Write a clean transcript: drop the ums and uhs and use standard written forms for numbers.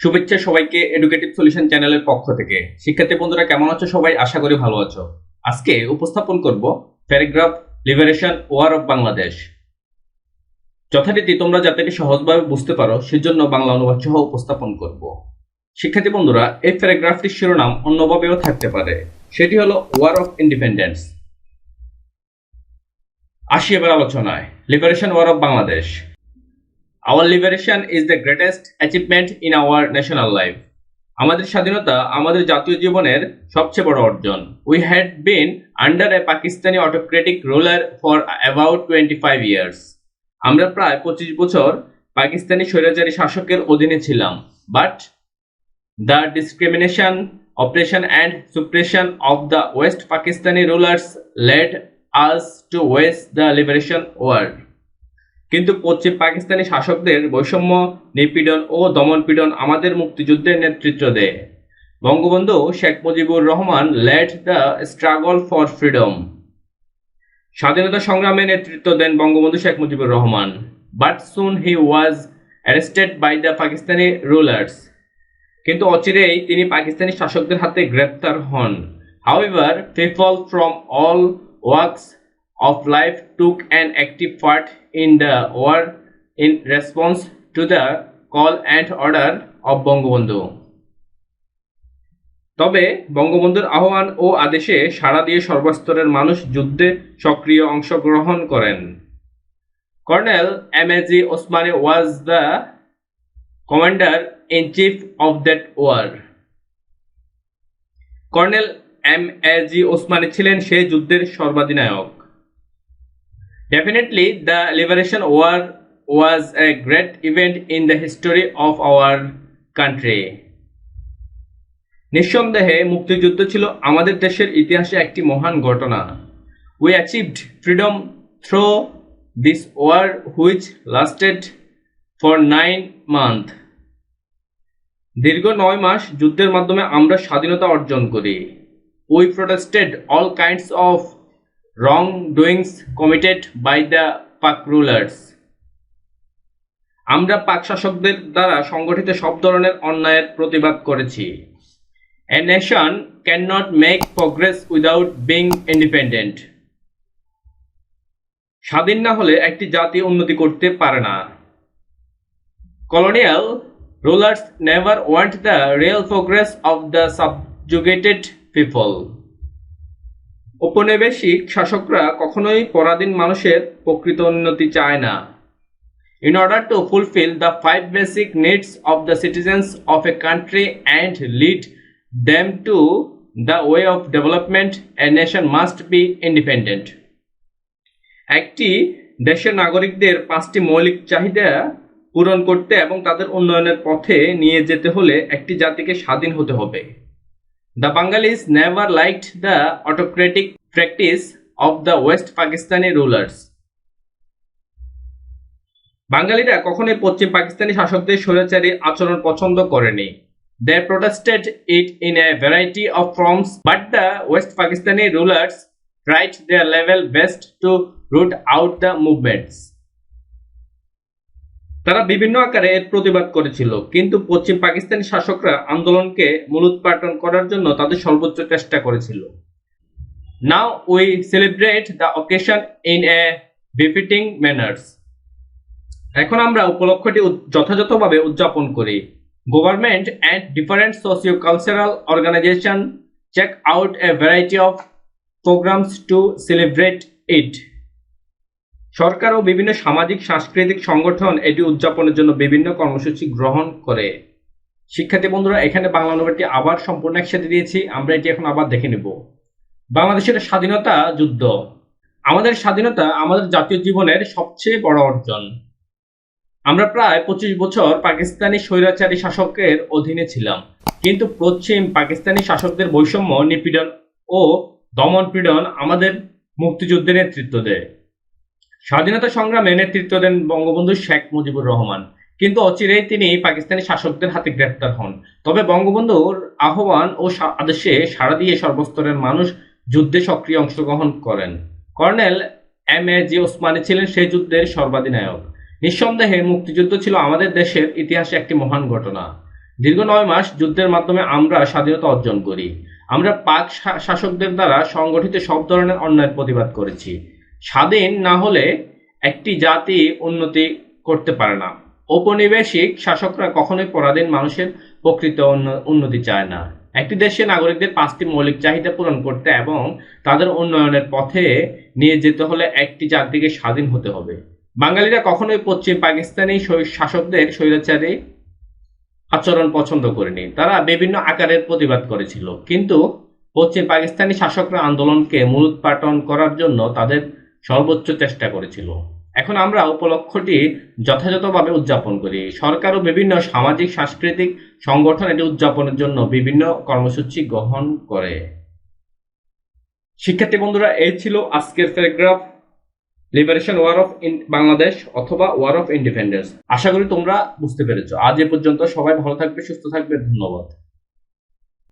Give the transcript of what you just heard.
শুভেচ্ছা সবাইকে educative solution চ্যানেলের পক্ষ থেকে। শিক্ষার্থী বন্ধুরা কেমন আছো সবাই? আশা করি ভালো আছো। আজকে উপস্থাপন করব paragraph liberation war of Bangladesh. যথারীতি তোমরা যাতে এটি সহজভাবে বুঝতে পারো সেজন্য বাংলা অনুবাদ সহ উপস্থাপন করব। শিক্ষার্থী বন্ধুরা, এই প্যারাগ্রাফটির শিরোনাম অন্যভাবেও থাকতে পারে, সেটি হলো ওয়ার অফ ইন্ডিপেন্ডেন্স। আসি এবার আলোচনায়। Liberation war of Bangladesh. Our liberation is the greatest achievement in our national life. আমাদের স্বাধীনতা আমাদের জাতীয় জীবনের সবচেয়ে বড় অর্জন। We had been under a Pakistani autocratic ruler for about 25 years. আমরা প্রায় 25 বছর পাকিস্তানি স্বৈরাচারী শাসকের অধীনে ছিলাম। But the discrimination, oppression and suppression of the West Pakistani rulers led us to wage the liberation war. কিন্তু পশ্চিম পাকিস্তানি শাসকদের বৈষম্য, নিপীড়ন ও দমনপীড়ন আমাদের মুক্তিযুদ্ধের নেতৃত্ব দেয়। Bangabandhu Sheikh Mujibur Rahman led the struggle for freedom. স্বাধীনতা সংগ্রামে নেতৃত্ব দেন Bangabandhu Sheikh Mujibur Rahman. But soon he was arrested by the Pakistani rulers. কিন্তু অচিরেই তিনি পাকিস্তানি শাসকদের হাতে গ্রেপ্তার হন। However, people from all walks of life took an active part in the war in response to the call and order of Bangabandhu. তবে বঙ্গবন্ধুর আহ্বান ও আদেশে সাড়া দিয়ে সর্বস্তরের মানুষ যুদ্ধে সক্রিয় অংশগ্রহণ করেন। Colonel M A G. Osmani was the commander in chief of that war. Colonel M A G. Osmani ছিলেন সেই যুদ্ধের সর্বাধিনায়ক। Definitely, the Liberation War was a great event in the history of our country. নিঃসন্দেহে মুক্তিযুদ্ধ ছিল আমাদের দেশের ইতিহাসে একটি মহান ঘটনা। We achieved freedom through this war which lasted for 9 months. দীর্ঘ 9 মাস যুদ্ধের মাধ্যমে আমরা স্বাধীনতা অর্জন করি। We protested all kinds of wrongdoings committed by the Pak rulers. আমরা পাক শাসকদের দ্বারা সংগঠিত সব ধরনের অন্যায়ের প্রতিবাদ করেছি। A nation cannot make progress without being independent. স্বাধীন না হলে একটি জাতি উন্নতি করতে পারে না। Colonial rulers never want the real progress of the subjugated people. ঔপনিবেশিক শাসকরা কখনোই পরাধীন মানুষের প্রকৃত উন্নতি চায় না। In order to fulfill the 5 basic needs of the citizens of a country and lead them to the way of development, a nation must be independent. একটি দেশের নাগরিকদের 5টি মৌলিক চাহিদা পূরণ করতে এবং তাদের উন্নয়নের পথে নিয়ে যেতে হলে একটি জাতিকে স্বাধীন হতে হবে। The Bengalis never liked the autocratic practice of the West Pakistani rulers. বাঙালিরা কখনোই পশ্চিম পাকিস্তানি শাসকদের স্বৈরাচারী আচরণ পছন্দ করেনি। They protested it in a variety of forms, but the West Pakistani rulers tried their level best to root out the movements. তারা বিভিন্ন আকারে এর প্রতিবাদ করেছিল, কিন্তু পশ্চিম পাকিস্তানি শাসকরা আন্দোলনকে মূলোৎপাটন করার জন্য তাদের সর্বোচ্চ চেষ্টা করেছিল। Now we celebrate the occasion in a befitting manner. এখন আমরা উপলক্ষটি যথাযথভাবে উদযাপন করি। Government and different socio-cultural organization check out a variety of programs to celebrate it. সরকার ও বিভিন্ন সামাজিক সাংস্কৃতিক সংগঠন এটি উদযাপনের জন্য বিভিন্ন কর্মসূচি গ্রহণ করে। শিক্ষার্থী বন্ধুরা, এখানে বাংলা অনুবাদটি আবার সম্পূর্ণ একসাথে দিয়েছি, আমরা এটি এখন আবার দেখে নেব। বাংলাদেশের স্বাধীনতা যুদ্ধ। আমাদের স্বাধীনতা আমাদের জাতীয় জীবনের সবচেয়ে বড় অর্জন। আমরা প্রায় 25 বছর পাকিস্তানি স্বৈরাচারী শাসকের অধীনে ছিলাম, কিন্তু পশ্চিম পাকিস্তানি শাসকদের বৈষম্য, নিপীড়ন ও দমনপীড়ন আমাদের মুক্তিযুদ্ধের নেতৃত্ব দেয়। স্বাধীনতা সংগ্রামে নেতৃত্ব দেন বঙ্গবন্ধু শেখ মুজিবুর রহমান, কিন্তু অচিরেই তিনি পাকিস্তানি শাসকদের হাতে গ্রেপ্তার হন। তবে বঙ্গবন্ধুর আহ্বান ও আদেশে সাড়া দিয়ে সর্বস্তরের মানুষ যুদ্ধে সক্রিয় অংশগ্রহণ করেন। Colonel M A G. ওসমানী ছিলেন সেই যুদ্ধের সর্বাধিনায়ক। নিঃসন্দেহে মুক্তিযুদ্ধ ছিল আমাদের দেশের ইতিহাসে একটি মহান ঘটনা। দীর্ঘ 9 মাস যুদ্ধের মাধ্যমে আমরা স্বাধীনতা অর্জন করি। আমরা পাক শাসকদের দ্বারা সংগঠিত সব ধরনের অন্যায়ের প্রতিবাদ করেছি। স্বাধীন না হলে একটি জাতি উন্নতি করতে পারে না। ঔপনিবেশিক শাসকরা কখনোই পরাধীন মানুষের প্রকৃত উন্নতি চায় না। একটি দেশের নাগরিকদের 5টি মৌলিক চাহিদা পূরণ করতে এবং তাদের উন্নয়নের পথে নিয়ে যেতে হলে একটি জাতিকে স্বাধীন হতে হবে। বাঙালিরা কখনোই পশ্চিম পাকিস্তানি শাসকদের স্বৈরাচারী আচরণ পছন্দ করেনি। তারা বিভিন্ন আকারের প্রতিবাদ করেছিল, কিন্তু পশ্চিম পাকিস্তানি শাসকরা আন্দোলনকে মূলোৎপাটন করার জন্য তাদের সর্বোচ্চ চেষ্টা করেছিল। এখন আমরা উপলক্ষটি যথাযথভাবে উদযাপন করি। সরকার ও বিভিন্ন সামাজিক সাংস্কৃতিক সংগঠন এটি উদযাপনের জন্য বিভিন্ন কর্মসূচি গ্রহণ করে। শিক্ষার্থী বন্ধুরা, এই ছিল আজকের paragraph, liberation war of Bangladesh অথবা ওয়ার অফ ইন্ডিপেন্ডেন্স। আশা করি তোমরা বুঝতে পেরেছো। আজ এ পর্যন্ত। সবাই ভালো থাকবে, সুস্থ থাকবে। ধন্যবাদ।